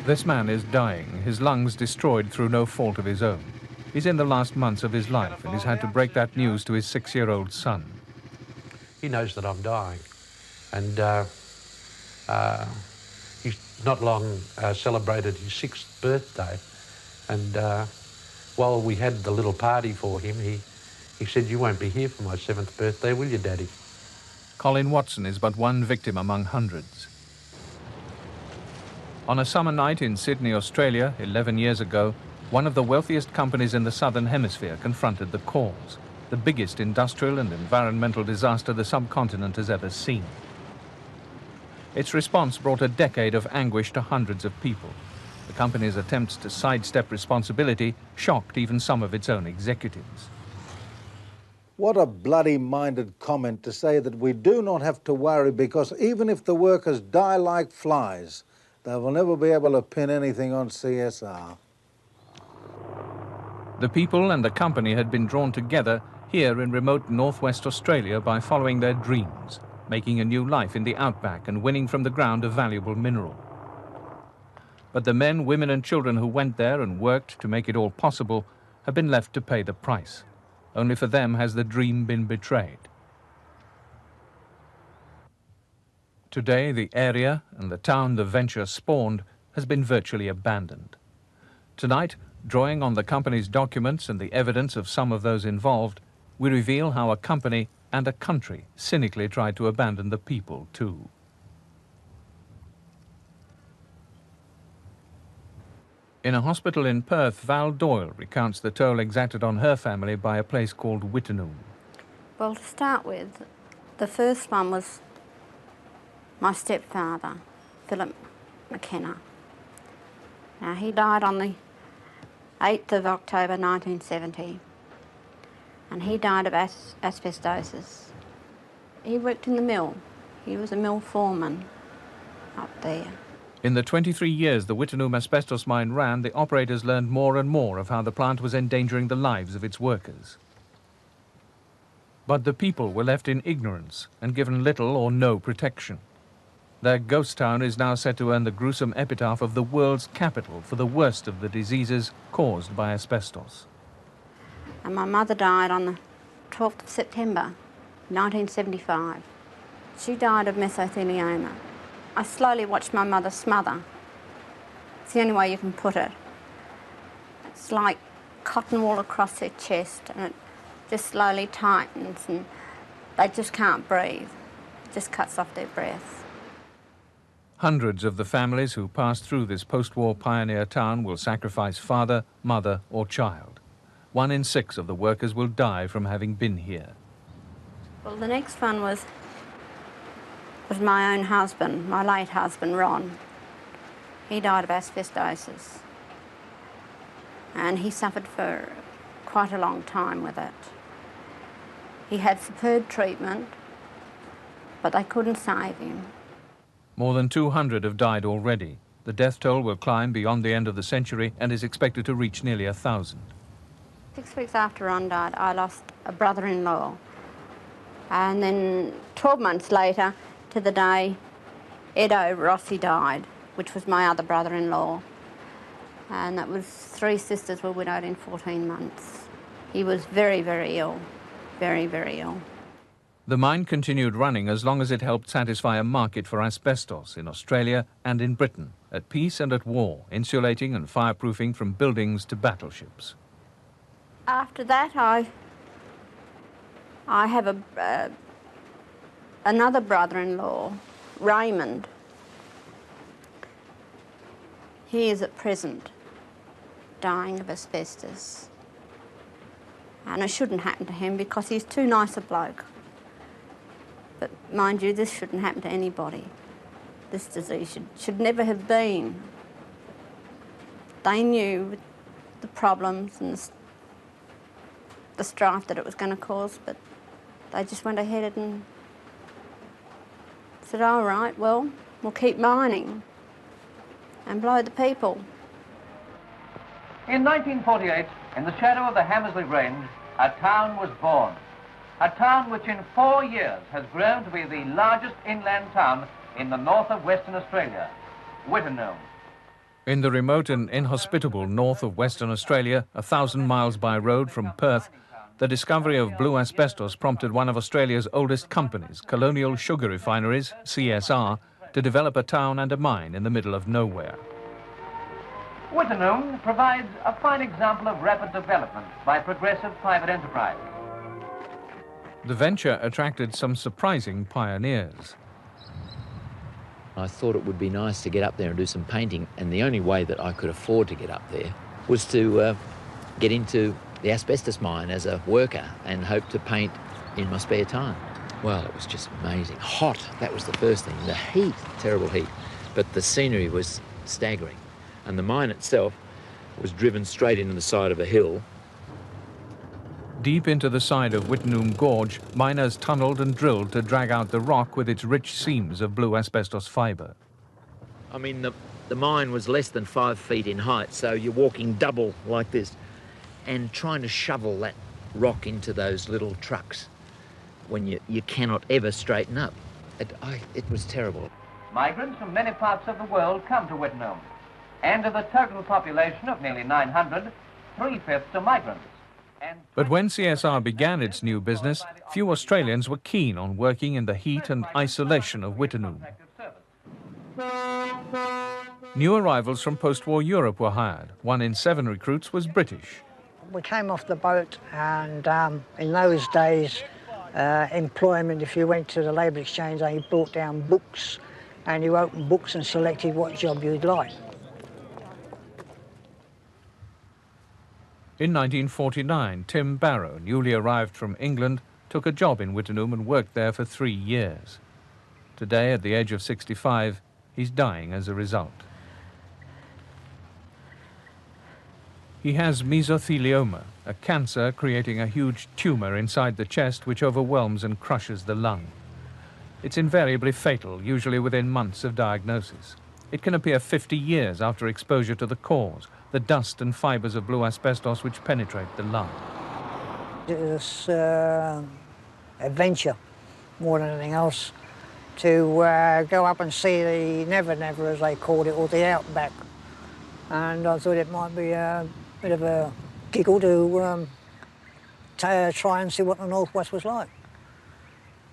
This man is dying, his lungs destroyed through no fault of his own. He's in the last months of his life and he's had to break that news to his 6-year-old son. He knows that I'm dying, and he's not long celebrated his 6th birthday, and while we had the little party for him, he said, "You won't be here for my 7th birthday, will you, Daddy?" Colin Watson is but one victim among hundreds. On a summer night in Sydney, Australia, 11 years ago, one of the wealthiest companies in the Southern Hemisphere confronted the cause, the biggest industrial and environmental disaster the subcontinent has ever seen. Its response brought a decade of anguish to hundreds of people. The company's attempts to sidestep responsibility shocked even some of its own executives. What a bloody-minded comment to say that we do not have to worry because even if the workers die like flies, they will never be able to pin anything on CSR. The people and the company had been drawn together here in remote northwest Australia by following their dreams, making a new life in the outback and winning from the ground a valuable mineral. But the men, women and children who went there and worked to make it all possible have been left to pay the price. Only for them has the dream been betrayed. Today, the area and the town the venture spawned has been virtually abandoned. Tonight, drawing on the company's documents and the evidence of some of those involved, we reveal how a company and a country cynically tried to abandon the people too. In a hospital in Perth, Val Doyle recounts the toll exacted on her family by a place called Wittenoom. Well, to start with, the first one was my stepfather, Philip McKenna. Now, he died on the 8th of October 1970, and he died of asbestosis. He worked in the mill. He was a mill foreman up there. In the 23 years the Wittenoom asbestos mine ran, the operators learned more and more of how the plant was endangering the lives of its workers. But the people were left in ignorance and given little or no protection. Their ghost town is now set to earn the gruesome epitaph of the world's capital for the worst of the diseases caused by asbestos. And my mother died on the 12th of September 1975. She died of mesothelioma. I slowly watched my mother smother. It's the only way you can put it. It's like cotton wool across her chest, and it just slowly tightens and they just can't breathe. It just cuts off their breath. Hundreds of the families who passed through this post-war pioneer town will sacrifice father, mother or child. 1 in 6 of the workers will die from having been here. Well, the next one was my own husband, my late husband, Ron. He died of asbestosis, and he suffered for quite a long time with it. He had superb treatment, but they couldn't save him. More than 200 have died already. The death toll will climb beyond the end of the century and is expected to reach nearly 1,000. 6 weeks after Ron died, I lost a brother-in-law. And then 12 months later, to the day, Edo Rossi died, which was my other brother-in-law. And that was 3 sisters were widowed in 14 months. He was very, very ill, very, very ill. The mine continued running as long as it helped satisfy a market for asbestos in Australia and in Britain, at peace and at war, insulating and fireproofing from buildings to battleships. After that, I have another brother-in-law, Raymond. He is at present dying of asbestos. And it shouldn't happen to him because he's too nice a bloke. But mind you, this shouldn't happen to anybody. This disease should never have been. They knew the problems and the strife that it was going to cause, but they just went ahead and said, all right, well, we'll keep mining and blow the people. In 1948, in the shadow of the Hamersley Range, a town was born. A town which in 4 years has grown to be the largest inland town in the north of Western Australia, Wittenoom. In the remote and inhospitable north of Western Australia, 1,000 miles by road from Perth, the discovery of blue asbestos prompted one of Australia's oldest companies, Colonial Sugar Refineries, CSR, to develop a town and a mine in the middle of nowhere. Wittenoom provides a fine example of rapid development by progressive private enterprise. The venture attracted some surprising pioneers. I thought it would be nice to get up there and do some painting, and the only way that I could afford to get up there was to get into the asbestos mine as a worker and hope to paint in my spare time. Well, it was just amazing. Hot, that was the first thing. The heat, terrible heat, but the scenery was staggering. And the mine itself was driven straight into the side of a hill. Deep into the side of Wittenoom Gorge, miners tunnelled and drilled to drag out the rock with its rich seams of blue asbestos fibre. I mean, the mine was less than 5 feet in height, so you're walking double like this and trying to shovel that rock into those little trucks when you cannot ever straighten up. It was terrible. Migrants from many parts of the world come to Wittenoom, and of the total population of nearly 900, 3/5 are migrants. But when CSR began its new business, few Australians were keen on working in the heat and isolation of Wittenoom. New arrivals from post-war Europe were hired. 1 in 7 recruits was British. We came off the boat, and in those days, employment, if you went to the labour exchange, they brought down books, and you opened books and selected what job you'd like. In 1949, Tim Barrow, newly arrived from England, took a job in Wittenoom and worked there for 3 years. Today, at the age of 65, he's dying as a result. He has mesothelioma, a cancer creating a huge tumour inside the chest which overwhelms and crushes the lung. It's invariably fatal, usually within months of diagnosis. It can appear 50 years after exposure to the cause, the dust and fibres of blue asbestos which penetrate the lung. It was adventure, more than anything else, to go up and see the Never Never, as they called it, or the Outback. And I thought it might be a bit of a giggle to try and see what the Northwest was like.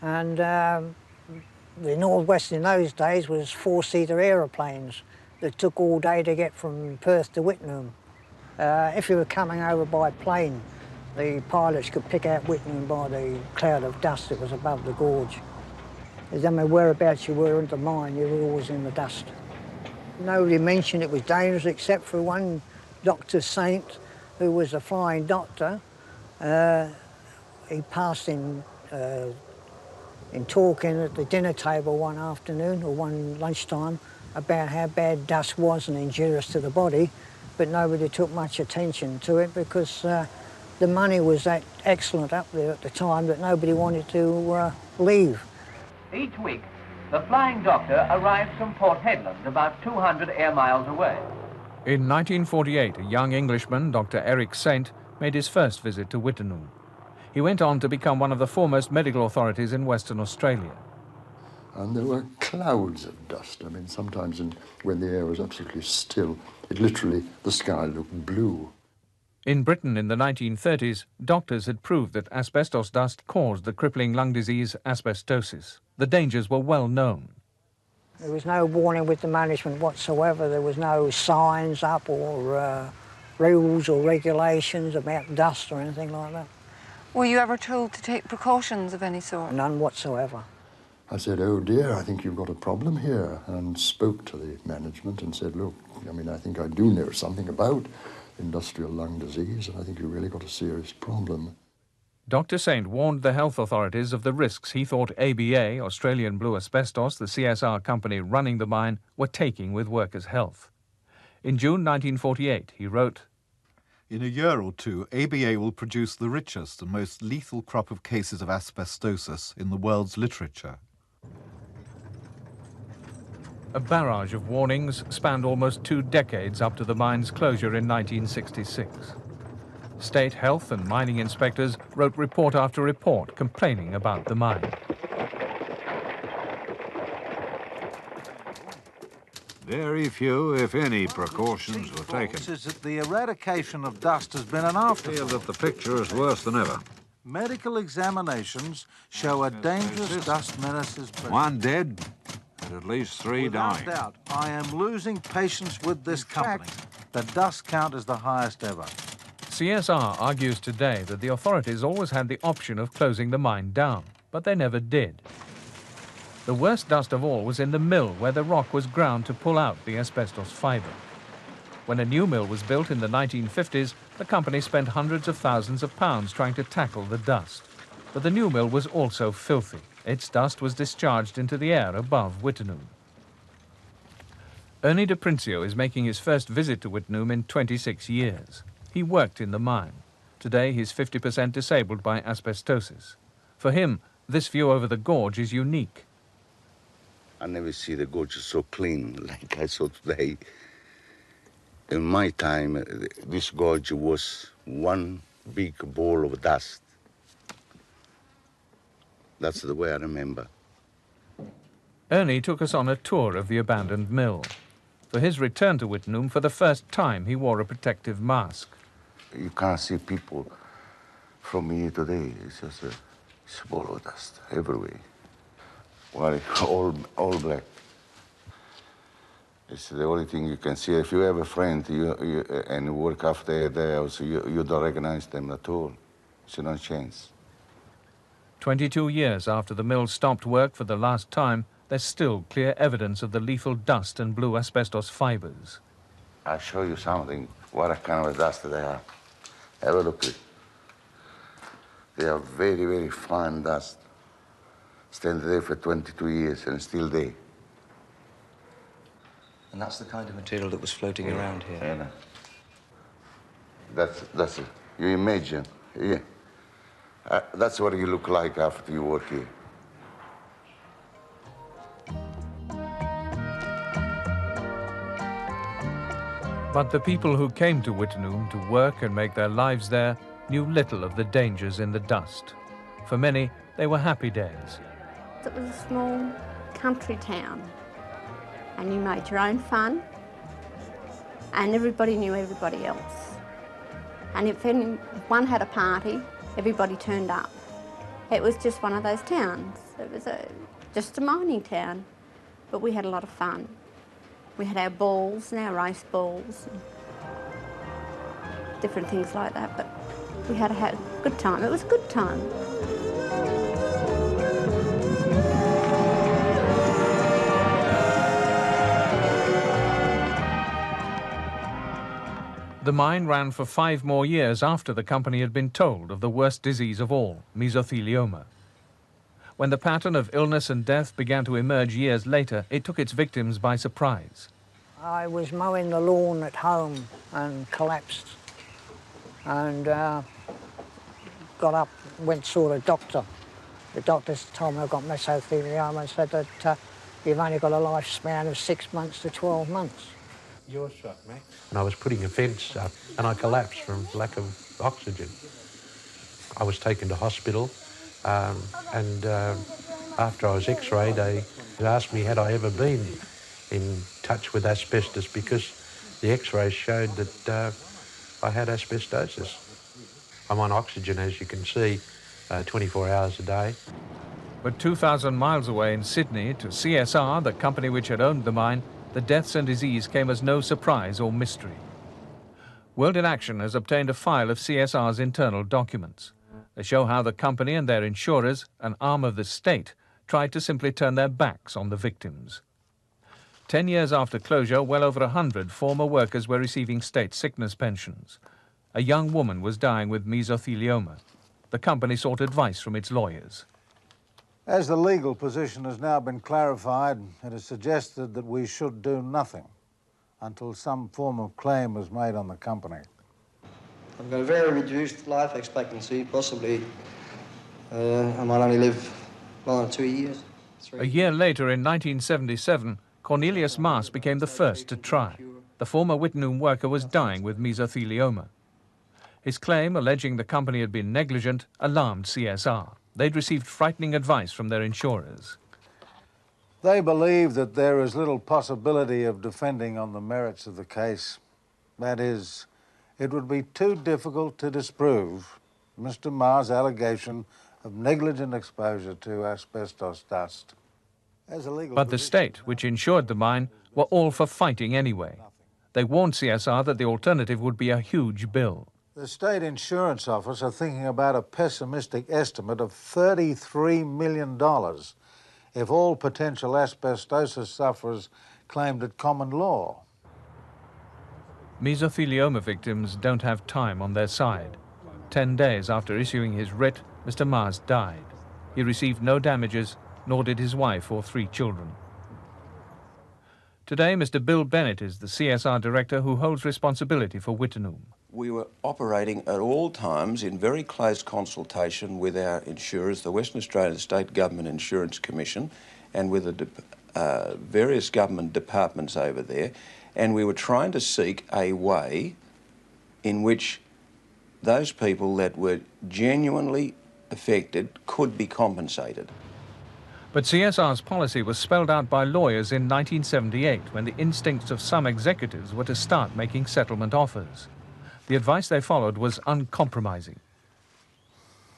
And the Northwest in those days was 4-seater aeroplanes that took all day to get from Perth to Wittenoom. If you were coming over by plane, the pilots could pick out Wittenoom by the cloud of dust that was above the gorge. It doesn't matter whereabouts you were in the mine, you were always in the dust. Nobody mentioned it was dangerous except for one Dr. Saint, who was a flying doctor. He passed in talking at the dinner table one afternoon or one lunchtime about how bad dust was and injurious to the body, but nobody took much attention to it because the money was that excellent up there at the time that nobody wanted to leave. Each week, the flying doctor arrives from Port Hedland, about 200 air miles away. In 1948, a young Englishman, Dr. Eric Saint, made his first visit to Wittenoom. He went on to become one of the foremost medical authorities in Western Australia. And there were clouds of dust. I mean, sometimes when the air was absolutely still, the sky looked blue. In Britain in the 1930s, doctors had proved that asbestos dust caused the crippling lung disease asbestosis. The dangers were well known. There was no warning with the management whatsoever. There was no signs up or rules or regulations about dust or anything like that. Were you ever told to take precautions of any sort? None whatsoever. I said, oh dear, I think you've got a problem here, and spoke to the management and said, look, I mean, I think I do know something about industrial lung disease, and I think you've really got a serious problem. Dr. Saint warned the health authorities of the risks he thought ABA, Australian Blue Asbestos, the CSR company running the mine, were taking with workers' health. In June 1948, he wrote, "In a year or two, ABA will produce the richest and most lethal crop of cases of asbestosis in the world's literature." A barrage of warnings spanned almost 2 decades up to the mine's closure in 1966. State health and mining inspectors wrote report after report complaining about the mine. Very few, if any, precautions were taken. Is that the eradication of dust has been an afterthought. Feel that the picture is worse than ever. Medical examinations show a dangerous dust menace is present. 1 dead and at least 3 dying. Without doubt, I am losing patience with this company. The dust count is the highest ever. CSR argues today that the authorities always had the option of closing the mine down, but they never did. The worst dust of all was in the mill, where the rock was ground to pull out the asbestos fibre. When a new mill was built in the 1950s, the company spent hundreds of thousands of pounds trying to tackle the dust. But the new mill was also filthy. Its dust was discharged into the air above Wittenoom. Ernie de Princio is making his first visit to Wittenoom in 26 years. He worked in the mine. Today he's 50% disabled by asbestosis. For him, this view over the gorge is unique. I never see the gorge so clean like I saw today. In my time, this gorge was one big ball of dust. That's the way I remember. Ernie took us on a tour of the abandoned mill. For his return to Wittenoom, for the first time, he wore a protective mask. You can't see people from here today. It's just a ball of dust everywhere. Well, all black. It's the only thing you can see. If you have a friend and you work after there, also you don't recognize them at all. It's no chance. 22 years after the mill stopped work for the last time, there's still clear evidence of the lethal dust and blue asbestos fibres. I'll show you something, what a kind of dust they are. Have a look at it. They are very, very fine dust. Stand there for 22 years and still there. And that's the kind of material that was floating around here? Yeah. That's it. You imagine, yeah. That's what you look like after you work here. But the people who came to Wittenoom to work and make their lives there knew little of the dangers in the dust. For many, they were happy days. It was a small country town, and you made your own fun, and everybody knew everybody else. And if one had a party, everybody turned up. It was just one of those towns. It was just a mining town, but we had a lot of fun. We had our balls and our race balls, and different things like that, but we had a good time. It was a good time. The mine ran for 5 more years after the company had been told of the worst disease of all, mesothelioma. When the pattern of illness and death began to emerge years later, it took its victims by surprise. I was mowing the lawn at home and collapsed, and got up, went saw the doctor. The doctor told me I got mesothelioma and said that you've only got a lifespan of 6 months to 12 months. Your shot, mate. And I was putting a fence up and I collapsed from lack of oxygen. I was taken to hospital and after I was x-rayed, they asked me had I ever been in touch with asbestos because the x-rays showed that I had asbestosis. I'm on oxygen, as you can see, 24 hours a day. But 2,000 miles away in Sydney, to CSR, the company which had owned the mine, the deaths and disease came as no surprise or mystery. World in Action has obtained a file of CSR's internal documents. They show how the company and their insurers, an arm of the state, tried to simply turn their backs on the victims. 10 years after closure, well over 100 former workers were receiving state sickness pensions. A young woman was dying with mesothelioma. The company sought advice from its lawyers. As the legal position has now been clarified, it is suggested that we should do nothing until some form of claim is made on the company. I've got a very reduced life expectancy, possibly I might only live more than 2 years. A year later, in 1977, Cornelius Maas became the first to try. The former Wittenoom worker was dying with mesothelioma. His claim, alleging the company had been negligent, alarmed CSR. They'd received frightening advice from their insurers. They believe that there is little possibility of defending on the merits of the case. That is, it would be too difficult to disprove Mr. Marr's allegation of negligent exposure to asbestos dust. But the state, which insured the mine, were all for fighting anyway. They warned CSR that the alternative would be a huge bill. The State Insurance Office are thinking about a pessimistic estimate of $33 million if all potential asbestosis sufferers claimed at common law. Mesothelioma victims don't have time on their side. 10 days after issuing his writ, Mr. Marrs died. He received no damages, nor did his wife or 3 children. Today, Mr. Bill Bennett is the CSR director who holds responsibility for Wittenoom. We were operating at all times in very close consultation with our insurers, the Western Australian State Government Insurance Commission, and with the various government departments over there, and we were trying to seek a way in which those people that were genuinely affected could be compensated. But CSR's policy was spelled out by lawyers in 1978 when the instincts of some executives were to start making settlement offers. The advice they followed was uncompromising.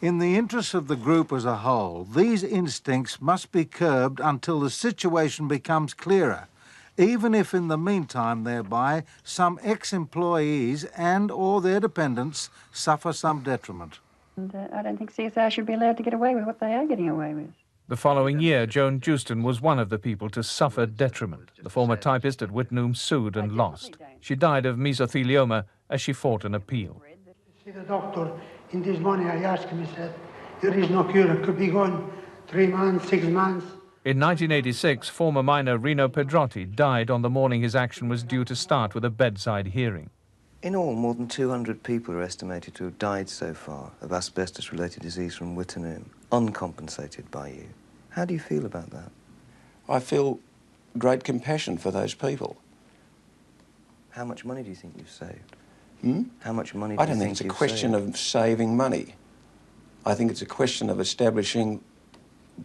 In the interests of the group as a whole, these instincts must be curbed until the situation becomes clearer, even if in the meantime thereby some ex-employees and/or their dependents suffer some detriment. And I don't think CSR should be allowed to get away with what they are getting away with. The following year, Joan Jewston was one of the people to suffer detriment. The former typist at Wittenoom sued and lost. She died of mesothelioma as she fought an appeal. See the doctor in this morning, I asked him, he said, there is no cure, it could be gone 3 months, 6 months. In 1986, former miner Rino Pedrotti died on the morning his action was due to start with a bedside hearing. In all, more than 200 people are estimated to have died so far of asbestos-related disease from Wittenoom, uncompensated by you. How do you feel about that? I feel great compassion for those people. How much money do you think you've saved? Hmm? How much money I don't think it's a question of saving money. I think it's a question of establishing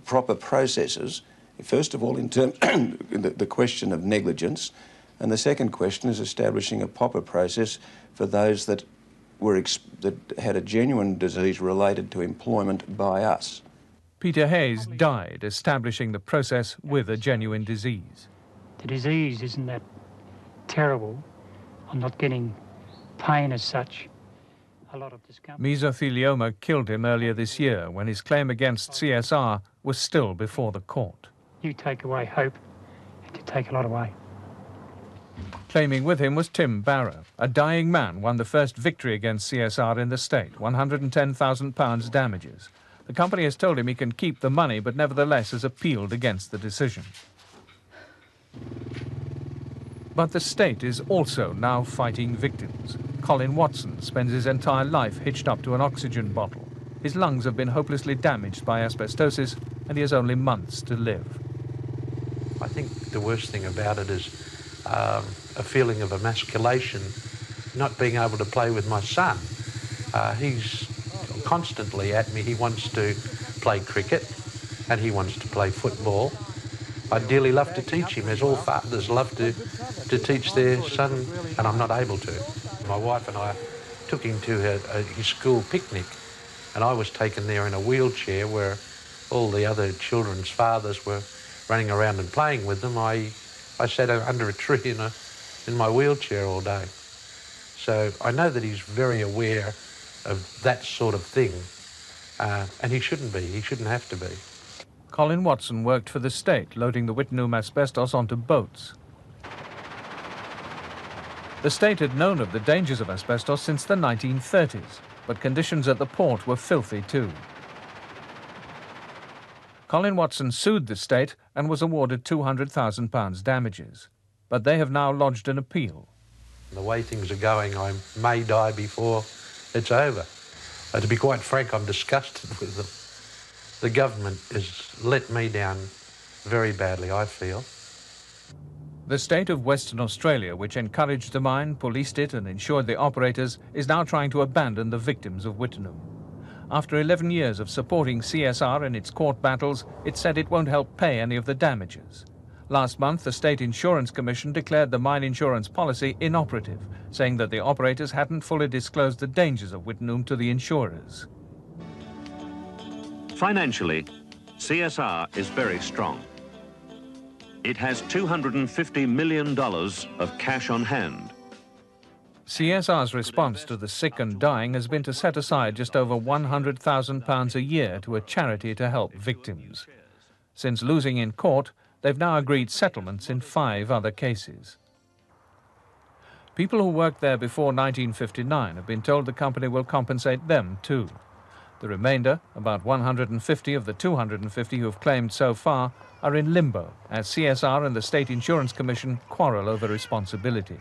proper processes. First of all, in terms the question of negligence, and the second question is establishing a proper process for those that had a genuine disease related to employment by us. Peter Hayes died establishing the process with a genuine disease. The disease isn't that terrible. I'm not getting pain as such. A lot of discomfort. Mesothelioma killed him earlier this year when his claim against CSR was still before the court. You take away hope, and you take a lot away. Claiming with him was Tim Barrow. A dying man won the first victory against CSR in the state, £110,000 damages. The company has told him he can keep the money, but nevertheless has appealed against the decision. But the state is also now fighting victims. Colin Watson spends his entire life hitched up to an oxygen bottle. His lungs have been hopelessly damaged by asbestosis, and he has only months to live. I think the worst thing about it is a feeling of emasculation, not being able to play with my son. He's constantly at me. He wants to play cricket and he wants to play football. I'd dearly love to teach him, as all fathers love to teach their son, and I'm not able to. My wife and I took him to his school picnic, and I was taken there in a wheelchair where all the other children's fathers were running around and playing with them. I sat under a tree in my wheelchair all day. So I know that he's very aware of that sort of thing, and he shouldn't be. He shouldn't have to be. Colin Watson worked for the state, loading the Wittenoom asbestos onto boats. The state had known of the dangers of asbestos since the 1930s, but conditions at the port were filthy too. Colin Watson sued the state and was awarded £200,000 damages, but they have now lodged an appeal. The way things are going, I may die before it's over. To be quite frank, I'm disgusted with them. The government has let me down very badly, I feel. The state of Western Australia, which encouraged the mine, policed it and insured the operators, is now trying to abandon the victims of Wittenoom. After 11 years of supporting CSR in its court battles, it said it won't help pay any of the damages. Last month, the State Insurance Commission declared the mine insurance policy inoperative, saying that the operators hadn't fully disclosed the dangers of Wittenum to the insurers. Financially, CSR is very strong. It has $250 million of cash on hand. CSR's response to the sick and dying has been to set aside just over £100,000 a year to a charity to help victims. Since losing in court, they've now agreed settlements in 5 other cases. People who worked there before 1959 have been told the company will compensate them too. The remainder, about 150 of the 250 who have claimed so far, are in limbo as CSR and the State Insurance Commission quarrel over responsibility.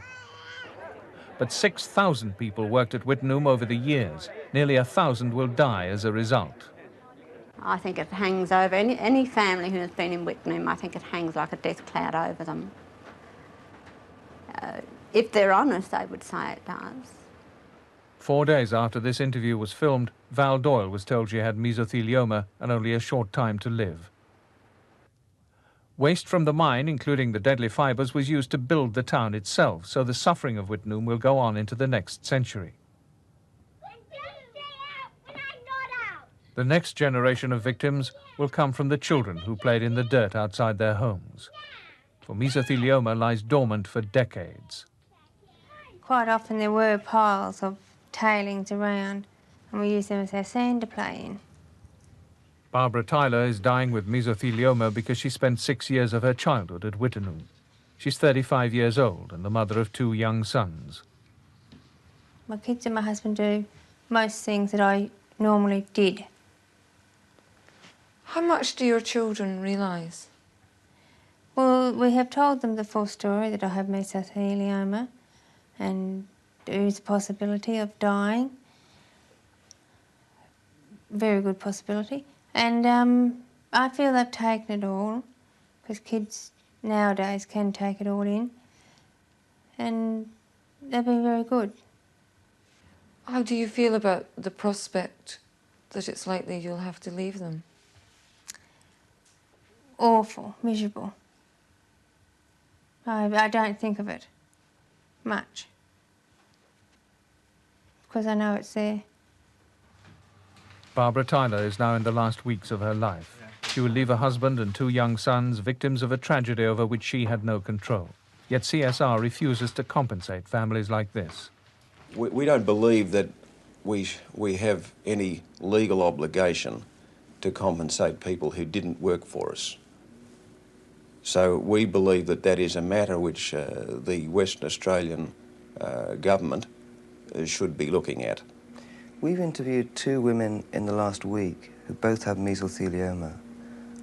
But 6,000 people worked at Wittenum over the years. Nearly 1,000 will die as a result. I think it hangs over any family who has been in Wittenum. I think it hangs like a death cloud over them. If they're honest, they would say it does. 4 days after this interview was filmed, Val Doyle was told she had mesothelioma and only a short time to live. Waste from the mine, including the deadly fibres, was used to build the town itself, so the suffering of Wittenum will go on into the next century. The next generation of victims will come from the children who played in the dirt outside their homes. For mesothelioma lies dormant for decades. Quite often there were piles of tailings around, and we used them as our sand to play in. Barbara Tyler is dying with mesothelioma because she spent 6 years of her childhood at Wittenum. She's 35 years old and the mother of 2 young sons. My kids and my husband do most things that I normally did. How much do your children realise? Well, we have told them the full story, that I have mesothelioma and there is a possibility of dying. Very good possibility. And I feel they've taken it all, because kids nowadays can take it all in, and they've been very good. How do you feel about the prospect that it's likely you'll have to leave them? Awful, miserable. I don't think of it much, because I know it's there. Barbara Tyler is now in the last weeks of her life. She will leave a husband and 2 young sons, victims of a tragedy over which she had no control. Yet CSR refuses to compensate families like this. We don't believe that we have any legal obligation to compensate people who didn't work for us. So we believe that that is a matter which the Western Australian government should be looking at. We've interviewed 2 women in the last week who both have mesothelioma,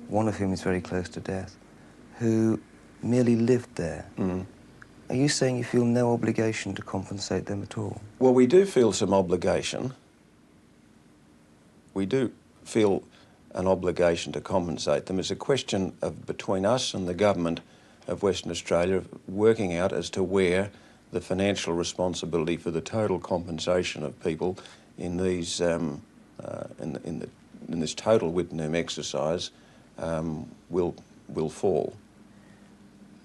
one of whom is very close to death, who merely lived there. Mm. Are you saying you feel no obligation to compensate them at all? Well, we do feel some obligation. We do feel an obligation to compensate them. It's a question of between us and the government of Western Australia working out as to where the financial responsibility for the total compensation of people in these in this total Wittenum exercise will fall.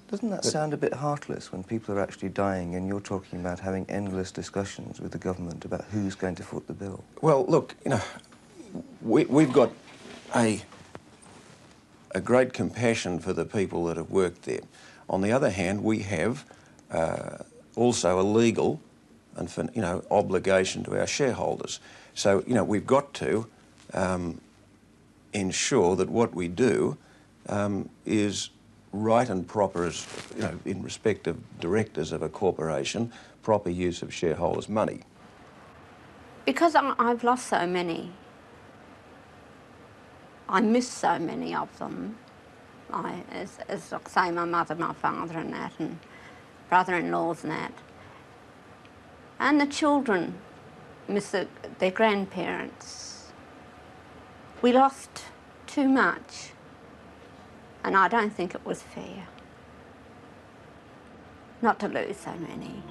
Doesn't that sound a bit heartless when people are actually dying and you're talking about having endless discussions with the government about who's going to foot the bill? Well, look, you know, we've got a great compassion for the people that have worked there. On the other hand, we have also a legal and obligation to our shareholders. So, we've got to ensure that what we do is right and proper, as in respect of directors of a corporation, proper use of shareholders' money. Because I've lost so many, I miss so many of them. As like say, my mother, my father and that, and brother-in-laws and that. And the children miss their grandparents. We lost too much, and I don't think it was fair not to lose so many.